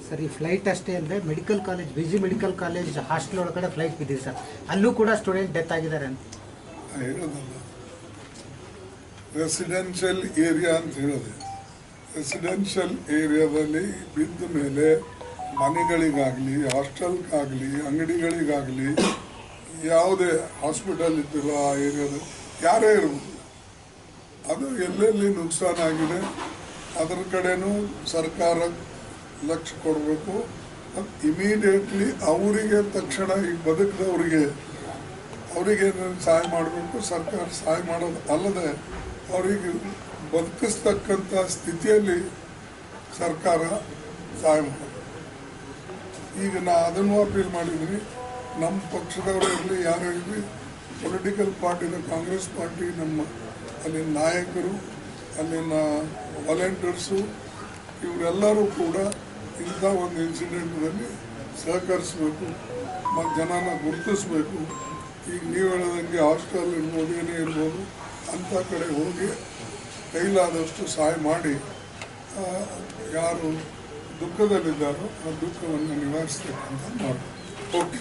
Sir ಈ flight ಅಷ್ಟೇ ಅಂದರೆ medical college BG medical college hostel ಒಳಗಡೆ ಫ್ಲೈಟ್ ಬಿದ್ದಿದೆ ಸರ್, ಅಲ್ಲೂ ಕೂಡ ಸ್ಟೂಡೆಂಟ್ ಡೆತ್ ಆಗಿದ್ದಾರೆ ಅಂತ ಹೇಳೋದಲ್ಲ. ರೆಸಿಡೆನ್ಷಿಯಲ್ ಏರಿಯಾ ಅಂತ ಹೇಳಿದೆ. ರೆಸಿಡೆನ್ಷಿಯಲ್ ಏರಿಯಾದಲ್ಲಿ ಬಿದ್ದ ಮೇಲೆ ಮನೆಗಳಿಗಾಗಲಿ, ಹಾಸ್ಟೆಲ್ಗಾಗಲಿ, ಅಂಗಡಿಗಳಿಗಾಗಲಿ, ಯಾವುದೇ ಹಾಸ್ಪಿಟಲ್ ಇದ್ದಿಲ್ಲ ಆ ಏರಿಯಾದಲ್ಲಿ ಯಾರೇ ಇರ್ಬೋದು, ಅದು ಎಲ್ಲೆಲ್ಲಿ ನುಕ್ಸಾನ ಆಗಿದೆ ಅದರ ಕಡೆನೂ ಸರ್ಕಾರ ಲಕ್ಷ್ಯ ಕೊಡಬೇಕು. ಅದು ಇಮಿಡಿಯೇಟ್ಲಿ ಅವರಿಗೆ ತಕ್ಷಣ ಈಗ ಬದುಕಿದವರಿಗೆ ಅವರಿಗೆ ಸಹಾಯ ಮಾಡಬೇಕು. ಸರ್ಕಾರ ಸಹಾಯ ಮಾಡೋದು ಅಲ್ಲದೆ ಅವರಿಗೆ ಬದುಕಿಸ್ತಕ್ಕಂಥ ಸ್ಥಿತಿಯಲ್ಲಿ ಸರ್ಕಾರ ಸಹಾಯ ಮಾಡೋದು. ಈಗ ಅದನ್ನು ಅಪೀಲ್ ಮಾಡಿದ್ದೀನಿ. ನಮ್ಮ ಪಕ್ಷದವರು ಇರಲಿ, ಯಾರೇ ಇರಲಿ, ಪೊಲಿಟಿಕಲ್ ಪಾರ್ಟಿನ ಕಾಂಗ್ರೆಸ್ ಪಾರ್ಟಿ, ನಮ್ಮ ಅಲ್ಲಿನ ನಾಯಕರು, ಅಲ್ಲಿನ ವಾಲಂಟಿಯರ್ಸು, ಇವರೆಲ್ಲರೂ ಕೂಡ ಇಂಥ ಒಂದು ಇನ್ಸಿಡೆಂಟ್ನಲ್ಲಿ ಸಹಕರಿಸಬೇಕು ಮತ್ತು ಜನನ ಗುರುತಿಸಬೇಕು. ಈಗ ನೀವು ಹೇಳೋದಂಗೆ ಹಾಸ್ಟೆಲ್ ಇರ್ಬೋದು, ಏನೇ ಇರ್ಬೋದು, ಅಂಥ ಕಡೆ ಹೋಗಿ ಕೈಲಾದಷ್ಟು ಸಹಾಯ ಮಾಡಿ ಯಾರು ದುಃಖದಲ್ಲಿದ್ದಾರೋ ಆ ದುಃಖವನ್ನು ನಿವಾರಿಸಬೇಕಂತ ಮಾಡಿ. ಓಕೆ.